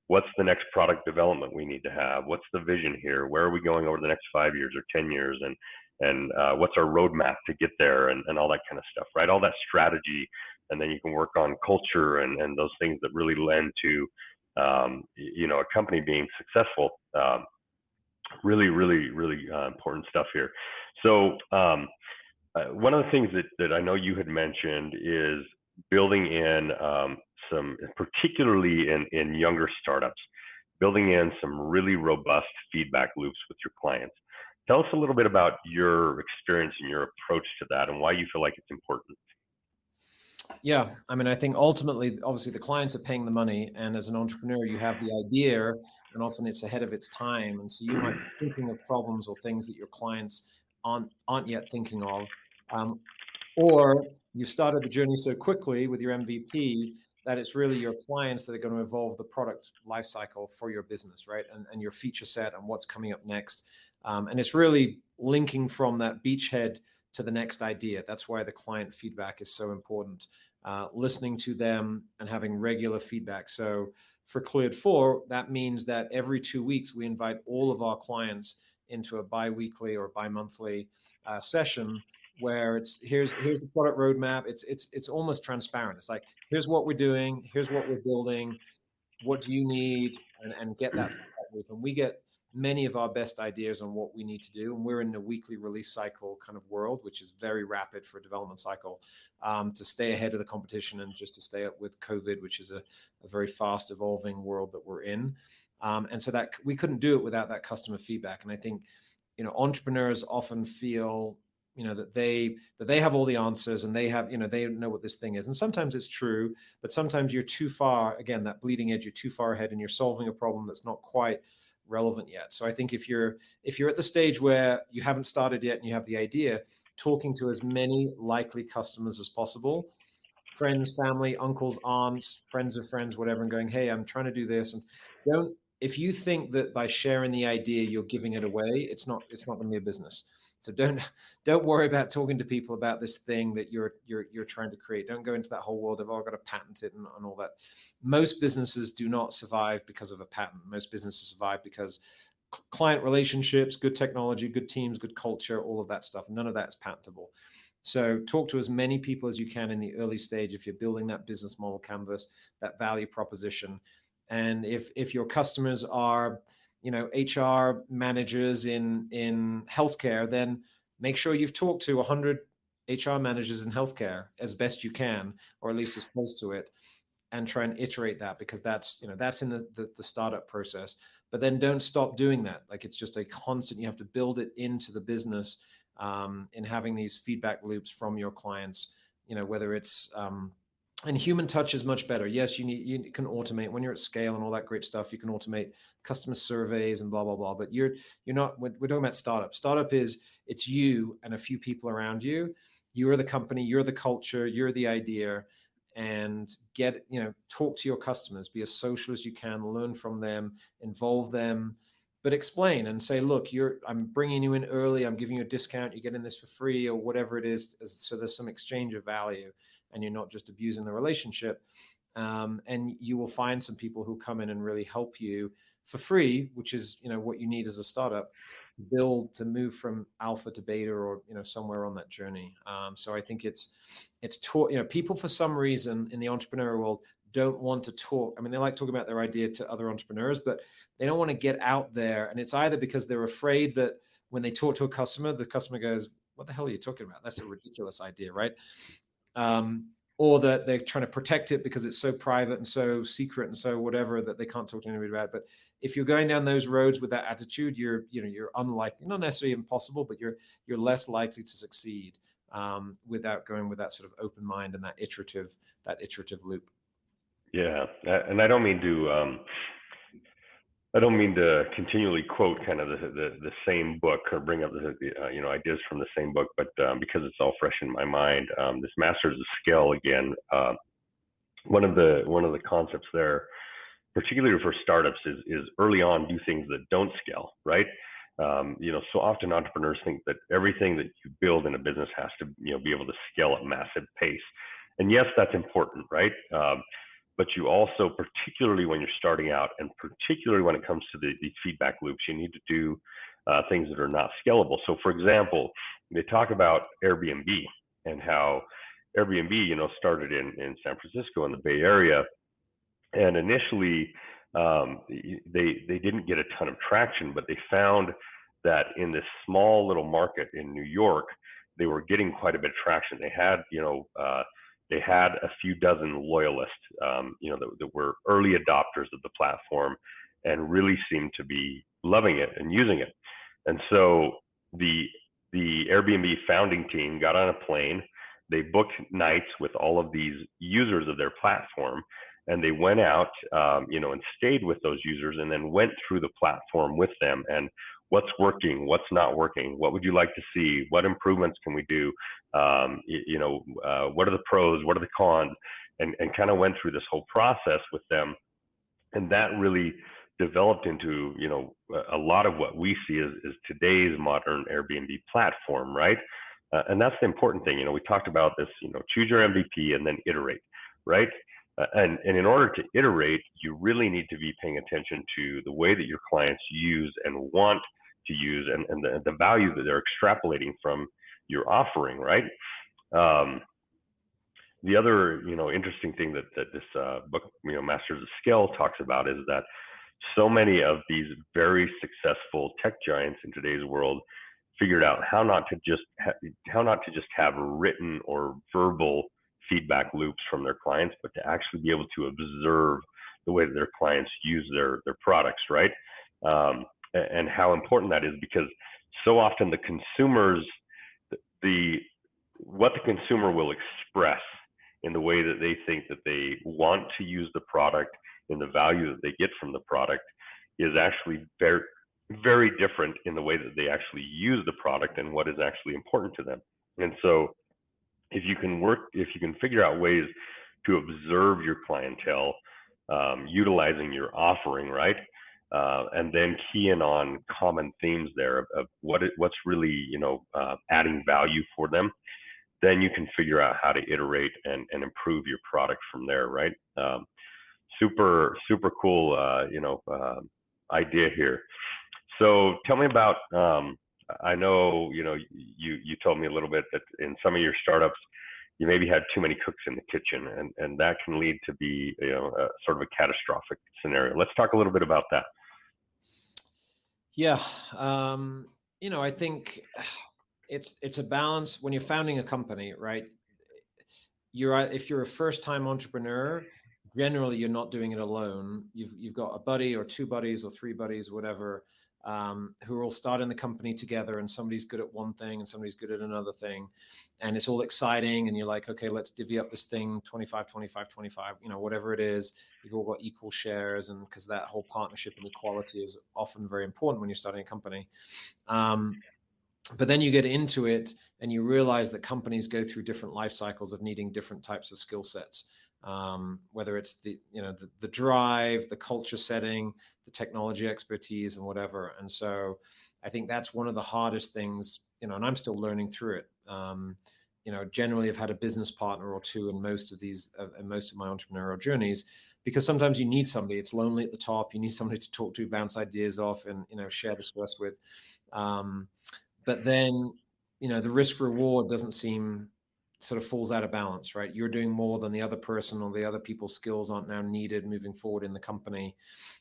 What's the next product development we need to have? What's the vision here? Where are we going over the next 5 years or 10 years? And what's our roadmap to get there, and all that kind of stuff, right? All that strategy. And then you can work on culture and those things that really lend to, a company being successful. Really, really, really important stuff here. So one of the things that I know you had mentioned is building in some, particularly in younger startups, building in some really robust feedback loops with your clients. Tell us a little bit about your experience and your approach to that and why you feel like it's important. Yeah, I mean, I think ultimately, obviously, the clients are paying the money, and as an entrepreneur, you have the idea, and often it's ahead of its time, and so you might be thinking of problems or things that your clients aren't yet thinking of, um, or you started the journey so quickly with your MVP that it's really your clients that are going to evolve the product lifecycle for your business, right? And your feature set and what's coming up next, and it's really linking from that beachhead to the next idea. That's why the client feedback is so important. Listening to them and having regular feedback. So for Cleared4, that means that every 2 weeks we invite all of our clients into a bi-weekly or bi-monthly session where it's here's the product roadmap. It's almost transparent. It's like, here's what we're doing, here's what we're building, what do you need, and get that feedback loop. And we get many of our best ideas on what we need to do. And we're in the weekly release cycle kind of world, which is very rapid for a development cycle, to stay ahead of the competition and just to stay up with COVID, which is a very fast evolving world that we're in. And so that we couldn't do it without that customer feedback. And I think, entrepreneurs often feel, that they have all the answers and they have, they know what this thing is. And sometimes it's true, but sometimes you're too far, again, that bleeding edge, you're too far ahead and you're solving a problem that's not quite relevant yet. So I think if you're at the stage where you haven't started yet and you have the idea, talking to as many likely customers as possible, friends, family, uncles, aunts, friends of friends, whatever, and going, hey, I'm trying to do this. And don't, if you think that by sharing the idea you're giving it away, it's not going to be a business. So don't worry about talking to people about this thing that you're trying to create. Don't go into that whole world of, oh, I've got to patent it and all that. Most businesses do not survive because of a patent. Most businesses survive because client relationships, good technology, good teams, good culture, all of that stuff. None of that is patentable. So talk to as many people as you can in the early stage if you're building that business model canvas, that value proposition. And if your customers are, HR managers in healthcare, then make sure you've talked to 100 HR managers in healthcare as best you can, or at least as close to it, and try and iterate that, because that's in the startup process. But then don't stop doing that. Like, it's just a constant, you have to build it into the business, in having these feedback loops from your clients, whether it's, and human touch is much better. Yes, you can automate when you're at scale and all that great stuff. You can automate customer surveys and blah, blah, blah. But you're not, we're talking about startup. Startup is, it's you and a few people around you. You're the company, you're the culture, you're the idea. And talk to your customers, be as social as you can, learn from them, involve them, but explain and say, look, I'm bringing you in early, I'm giving you a discount, you're getting this for free or whatever it is. So there's some exchange of value and you're not just abusing the relationship. And you will find some people who come in and really help you for free, which is, what you need as a startup, build to move from alpha to beta, or, somewhere on that journey. So I think it's taught, people for some reason in the entrepreneurial world don't want to talk. I mean, they like talking about their idea to other entrepreneurs, but they don't want to get out there. And it's either because they're afraid that when they talk to a customer, the customer goes, what the hell are you talking about? That's a ridiculous idea, right? Or that they're trying to protect it because it's so private and so secret and so whatever that they can't talk to anybody about it. But if you're going down those roads with that attitude, you're unlikely, not necessarily impossible, but you're less likely to succeed, without going with that sort of open mind and that iterative loop. Yeah, and I don't mean to I don't mean to continually quote kind of the same book or bring up ideas from the same book, but because it's all fresh in my mind, this Masters of Skill again. One of the concepts there, particularly for startups, is early on do things that don't scale, right? So often entrepreneurs think that everything that you build in a business has to be able to scale at massive pace, and yes, that's important, right? But you also, particularly when you're starting out, and particularly when it comes to these feedback loops, you need to do things that are not scalable. So, for example, they talk about Airbnb and how Airbnb, started in San Francisco in the Bay Area, and initially they didn't get a ton of traction, but they found that in this small little market in New York, they were getting quite a bit of traction. They had a few dozen loyalists, that were early adopters of the platform and really seemed to be loving it and using it. And so the Airbnb founding team got on a plane. They booked nights with all of these users of their platform, and they went out, and stayed with those users, and then went through the platform with them and what's working, what's not working, what would you like to see, what improvements can we do, what are the pros, what are the cons, and kind of went through this whole process with them, and that really developed into a lot of what we see as today's modern Airbnb platform, right? And that's the important thing. We talked about this. Choose your MVP and then iterate, right? And in order to iterate, you really need to be paying attention to the way that your clients use and want to use, and the value that they're extrapolating from your offering, right? The other interesting thing that this book, Masters of Skill, talks about is that so many of these very successful tech giants in today's world figured out how not to just have written or verbal feedback loops from their clients, but to actually be able to observe the way that their clients use their products, right? And how important that is, because so often the consumers, what the consumer will express in the way that they think that they want to use the product and the value that they get from the product is actually very, very different in the way that they actually use the product and what is actually important to them. And so if you can figure out ways to observe your clientele, utilizing your offering, right? And then key in on common themes there of what's really, adding value for them, then you can figure out how to iterate and improve your product from there, right? Super, super cool, idea here. So tell me about, I know, you told me a little bit that in some of your startups, you maybe had too many cooks in the kitchen, and that can lead to be, sort of a catastrophic scenario. Let's talk a little bit about that. Yeah. I think it's a balance when you're founding a company, right? If you're a first-time entrepreneur, generally you're not doing it alone. You've got a buddy or two buddies or three buddies, whatever, who are all starting the company together, and somebody's good at one thing and somebody's good at another thing, and it's all exciting, and you're like, okay, let's divvy up this thing 25, 25, 25, whatever it is. You've all got equal shares, and because that whole partnership and equality is often very important when you're starting a company. But then you get into it and you realize that companies go through different life cycles of needing different types of skill sets, whether it's the drive, the culture setting, the technology expertise, and whatever. And so I think that's one of the hardest things, and I'm still learning through it. Generally I've had a business partner or two in most of my entrepreneurial journeys, because sometimes you need somebody. It's lonely at the top. You need somebody to talk to, bounce ideas off, and share the stress with. But then, the risk reward doesn't seem, sort of falls out of balance, right? You're doing more than the other person, or the other people's skills aren't now needed moving forward in the company.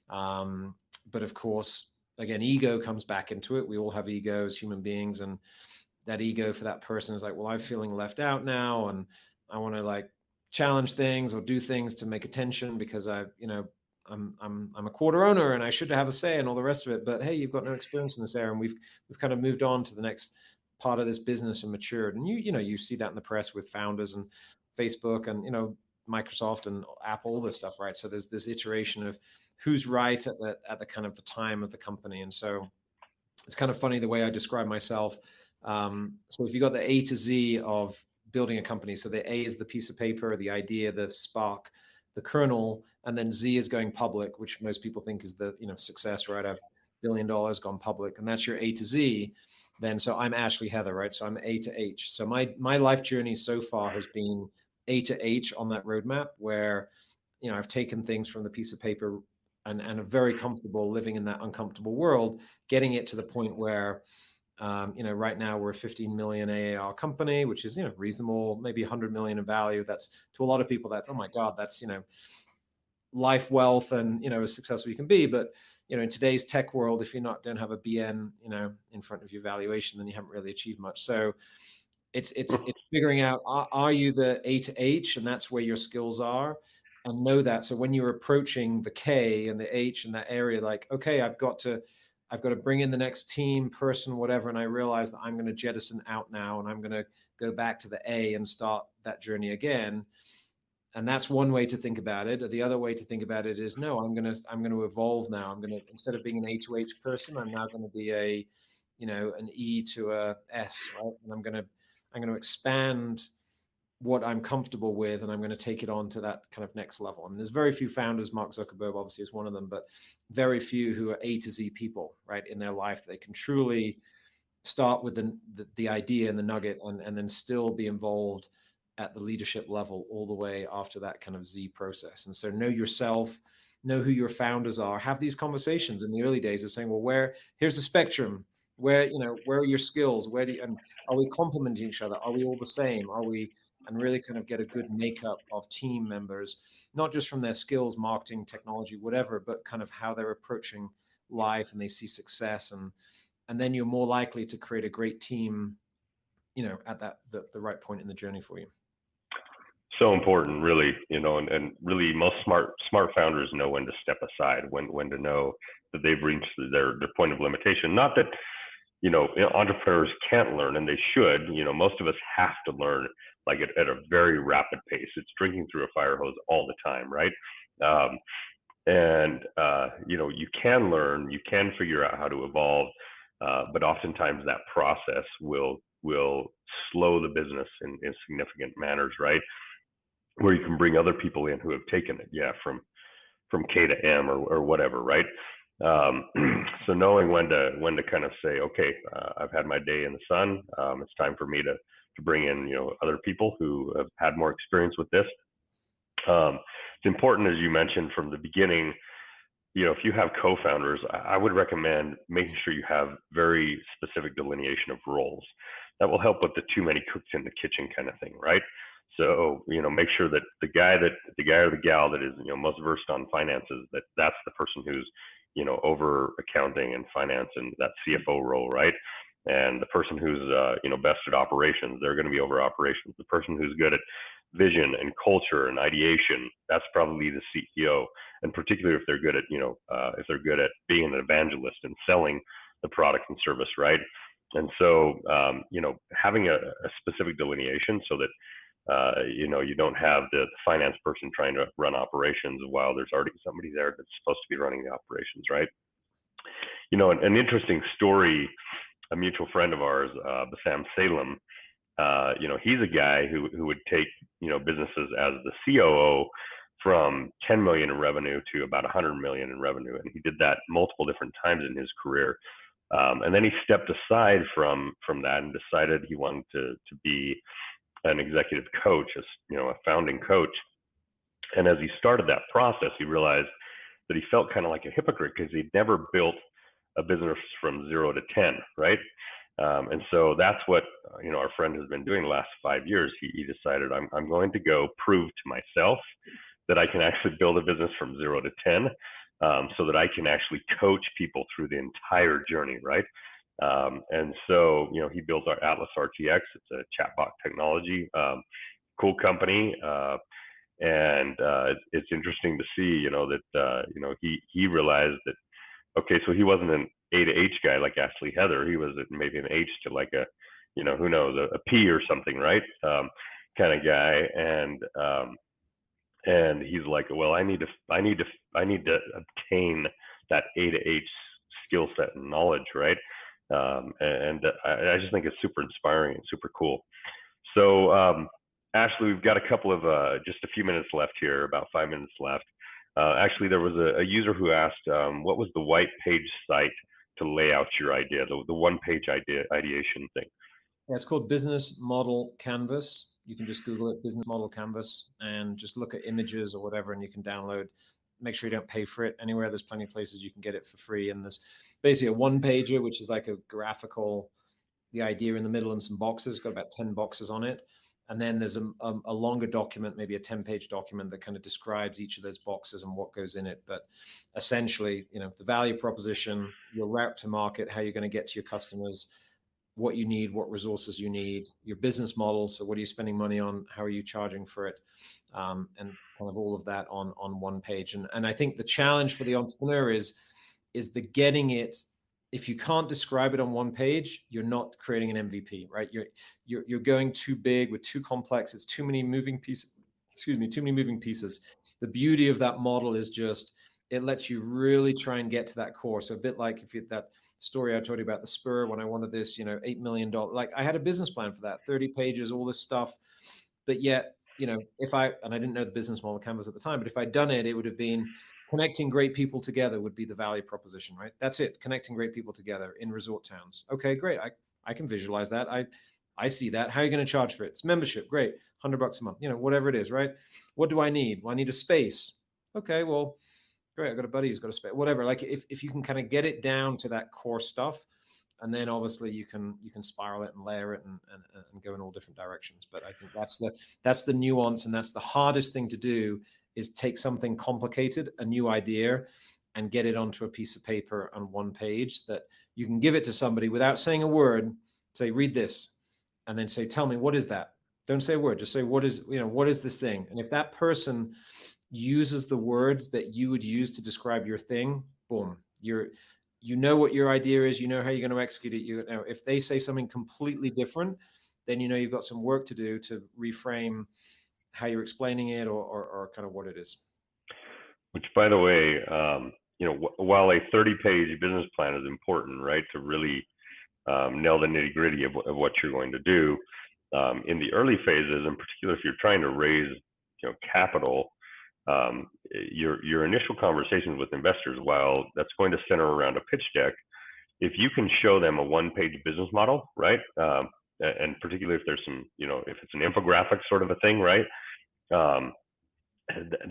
But of course, again, ego comes back into it. We all have egos, human beings, and that ego for that person is like, well, I'm feeling left out now, and I want to challenge things or do things to make attention because I'm a quarter owner and I should have a say and all the rest of it. But hey, you've got no experience in this area, and we've kind of moved on to the next part of this business and matured. And you see that in the press with founders and Facebook and Microsoft and Apple, all this stuff, right? So there's this iteration of who's right at the kind of the time of the company. And so it's kind of funny the way I describe myself. So if you got the A to Z of building a company, so the A is the piece of paper, the idea, the spark, the kernel, and then Z is going public, which most people think is the success, right? I've $1 billion gone public, and that's your A to Z. Then so I'm Ashley Heather, right? So I'm A to H. So my life journey so far has been A to H on that roadmap, where I've taken things from the piece of paper and are very comfortable living in that uncomfortable world, getting it to the point where right now we're a 15 million AAR company, which is reasonable, maybe 100 million in value. That's, to a lot of people, that's, oh my God, that's life wealth and as successful you can be. But in today's tech world, if don't have a BN in front of your valuation, then you haven't really achieved much. So it's figuring out, are you the A to H, and that's where your skills are, and know that. So when you're approaching the K and the H in that area, like, okay, I've got to bring in the next team person, whatever. And I realize that I'm going to jettison out now, and I'm going to go back to the A and start that journey again. And that's one way to think about it. Or the other way to think about it is, no, I'm going to evolve now. I'm going to, instead of being an A to H person, I'm now going to be an E to a S, right? And I'm going to expand what I'm comfortable with, and I'm going to take it on to that kind of next level. I mean, there's very few founders, Mark Zuckerberg obviously is one of them, but very few who are A to Z people, right, in their life. They can truly start with the idea and the nugget, and then still be involved at the leadership level all the way after that kind of Z process. And so know yourself, know who your founders are, have these conversations in the early days of saying, well, here's the spectrum, where are your skills, and are we complementing each other, are we all the same, and really kind of get a good makeup of team members, not just from their skills, marketing, technology, whatever, but kind of how they're approaching life and they see success, and then you're more likely to create a great team, at the right point in the journey for you. So important, really, and really most smart founders know when to step aside, when to know that they've reached their point of limitation. Not that entrepreneurs can't learn, and they should. Most of us have to learn, like at a very rapid pace. It's drinking through a fire hose all the time, right? You can learn, you can figure out how to evolve, but oftentimes that process will slow the business in significant manners, right? Where you can bring other people in who have taken it, from K to M or whatever, right? So knowing when to kind of say, okay, I've had my day in the sun. It's time for me to bring in other people who have had more experience with this. It's important, as you mentioned from the beginning. If you have co-founders, I would recommend making sure you have very specific delineation of roles. That will help with the too many cooks in the kitchen kind of thing, right? So make sure that the guy or the gal that is most versed on finances, that's the person who's over accounting and finance and that CFO role, right? And the person who's best at operations, they're going to be over operations. The person who's good at vision and culture and ideation, that's probably the CEO. And particularly if they're good at being an evangelist and selling the product and service, right? And so having a specific delineation so that you don't have the finance person trying to run operations while there's already somebody there that's supposed to be running the operations, right? An interesting story, a mutual friend of ours, Bassam Salem, he's a guy who would take, businesses as the COO from 10 million in revenue to about 100 million in revenue. And he did that multiple different times in his career. And then he stepped aside from that and decided he wanted to be an executive coach, a founding coach. And as he started that process, he realized that he felt kind of like a hypocrite because he'd never built a business from 0 to 10, right? And so that's what our friend has been doing the last 5 years. He decided, I'm going to go prove to myself that I can actually build a business from 0 to 10, so that I can actually coach people through the entire journey, right? And so he built our Atlas RTX. It's a chatbot technology, cool company, and it's interesting to see that he realized that, okay, so he wasn't an A to H guy like Ashley Heather. He was maybe an H to like a, who knows, a P or something, right? Kind of guy. And he's like, well, I need to obtain that A to H skill set and knowledge, right? I just think it's super inspiring and super cool. So, Ashley, we've got a couple of just a few minutes left here, about 5 minutes left. Actually, there was a user who asked, what was the white page site to lay out your idea, the one page ideation thing? Yeah, it's called Business Model Canvas. You can just Google it, Business Model Canvas, and just look at images or whatever, and you can download. Make sure you don't pay for it anywhere. There's plenty of places you can get it for free. And there's basically a one pager, which is like a graphical, the idea in the middle and some boxes. It's got about 10 boxes on it. And then there's a longer document, maybe a 10-page document that kind of describes each of those boxes and what goes in it. But essentially, the value proposition, your route to market, how you're going to get to your customers, what you need, what resources you need, your business model. So what are you spending money on? How are you charging for it? And kind of all of that on one page. And I think the challenge for the entrepreneur is the getting it. If you can't describe it on one page, you're not creating an MVP, right? You're going too big with too complex. It's too many moving pieces. Excuse me, too many moving pieces. The beauty of that model is just it lets you really try and get to that core. So a bit like if you that story I told you about the Spur when I wanted this, $8 million. Like I had a business plan for that, 30 pages, all this stuff. But yet, and I didn't know the business model canvas at the time, but if I'd done it, it would have been connecting great people together would be the value proposition, right? That's it. Connecting great people together in resort towns. Okay, great. I can visualize that. I see that. How are you going to charge for it? It's membership. Great. $100 a month, whatever it is, right? What do I need? Well, I need a space. Okay, well, great. I've got a buddy who's got a space, whatever. Like if you can kind of get it down to that core stuff, and then obviously you can spiral it and layer it and go in all different directions. But I think that's the nuance, and that's the hardest thing to do, is take something complicated, a new idea, and get it onto a piece of paper on one page that you can give it to somebody without saying a word. Say, read this, and then say, tell me, what is that? Don't say a word. Just say, what is this thing? And if that person uses the words that you would use to describe your thing, boom, you know what your idea is, how you're going to execute it. If they say something completely different, then you've got some work to do to reframe how you're explaining it or kind of what it is. Which, by the way, while a 30-page business plan is important, right, to really nail the nitty gritty of what you're going to do, in the early phases, in particular, if you're trying to raise, capital, your initial conversations with investors, while that's going to center around a pitch deck, if you can show them a one-page business model, right, and particularly if there's some, if it's an infographic sort of a thing, right,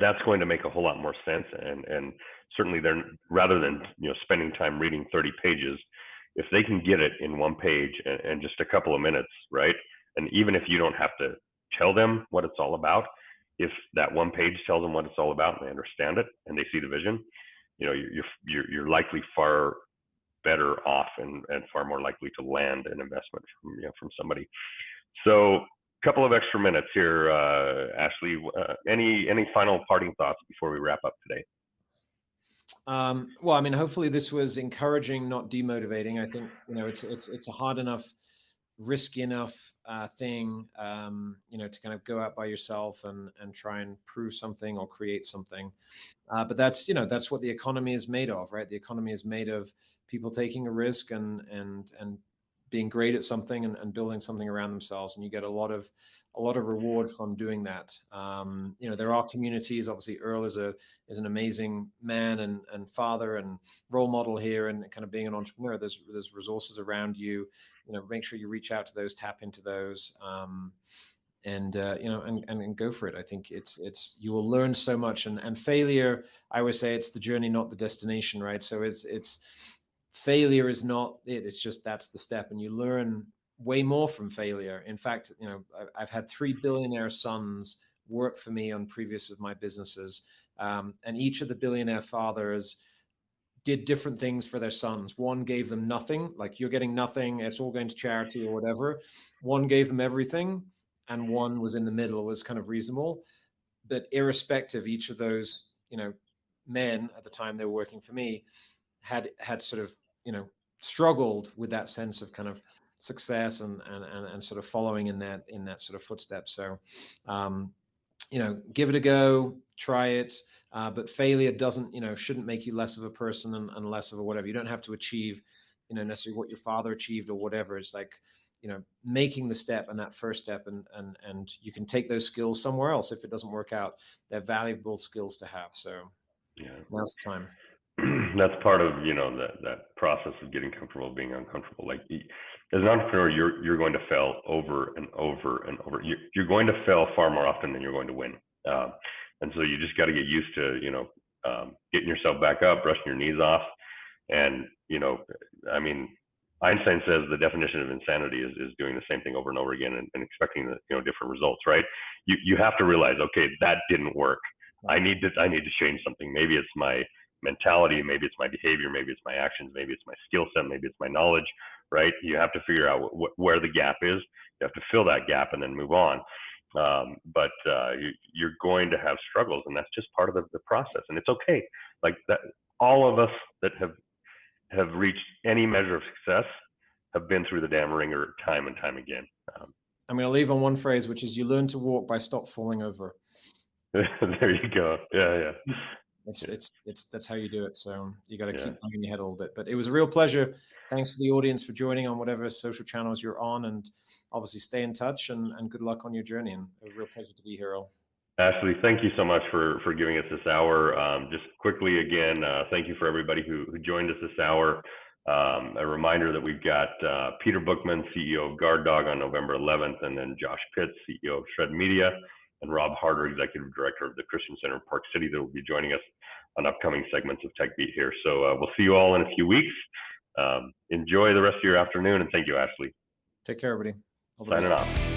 that's going to make a whole lot more sense. And certainly, they're rather than spending time reading 30 pages, if they can get it in one page and just a couple of minutes, right, and even if you don't have to tell them what it's all about, if that one page tells them what it's all about and they understand it and they see the vision, you're likely far better off and far more likely to land an investment from somebody. So, a couple of extra minutes here, Ashley. Any final parting thoughts before we wrap up today? Well, I mean, hopefully this was encouraging, not demotivating. I think it's a hard enough, risky enough thing, to kind of go out by yourself and try and prove something or create something. But that's what the economy is made of, right? The economy is made of people taking a risk and being great at something and building something around themselves, and you get a lot of reward from doing that. There are communities. Obviously, Earl is an amazing man and father and role model here, and kind of being an entrepreneur. There's resources around you. Make sure you reach out to those, tap into those, and go for it. I think it's you will learn so much, and failure, I always say, it's the journey, not the destination, right? So it's failure is not it. It's just that's the step, and you learn way more from failure. In fact, I've had 3 billionaire sons work for me on previous of my businesses, and each of the billionaire fathers did different things for their sons. One gave them nothing, like you're getting nothing, it's all going to charity or whatever. One gave them everything, and one was in the middle, was kind of reasonable. But irrespective, each of those, men at the time they were working for me had sort of, struggled with that sense of kind of success and sort of following in that sort of footsteps. So, give it a go, try it. But failure doesn't, shouldn't make you less of a person and less of a whatever. You don't have to achieve, necessarily what your father achieved or whatever. It's like, making the step and that first step, and you can take those skills somewhere else if it doesn't work out. They're valuable skills to have. So now's the time. That's part of that process of getting comfortable being uncomfortable. Like, as an entrepreneur, you're going to fail over and over and over. You're going to fail far more often than you're going to win, and so you just got to get used to getting yourself back up, brushing your knees off. And I mean, Einstein says the definition of insanity is doing the same thing over and over again and expecting different results, right? You have to realize, okay, that didn't work. I need to change something. Maybe it's my mentality, maybe it's my behavior, maybe it's my actions, maybe it's my skill set, maybe it's my knowledge, right? You have to figure out where the gap is. You have to fill that gap and then move on. But you're going to have struggles, and that's just part of the process, and it's okay. Like that, all of us that have reached any measure of success have been through the damn ringer time and time again. I'm going to leave on one phrase, which is, you learn to walk by stop falling over. There you go. Yeah. That's how you do it. So you got to keep banging your head a little bit. But it was a real pleasure. Thanks to the audience for joining on whatever social channels you're on, and obviously stay in touch and good luck on your journey. And a real pleasure to be here, Earl. Ashley, thank you so much for giving us this hour. Just quickly again, thank you for everybody who joined us this hour. A reminder that we've got Peter Bookman, CEO of Guard Dog, on November 11th, and then Josh Pitts, CEO of Shred Media, and Rob Harder, Executive Director of the Christian Center in Park City, that will be joining us on upcoming segments of Tech Beat here. So we'll see you all in a few weeks. Enjoy the rest of your afternoon, and thank you, Ashley. Take care, everybody. Signing off.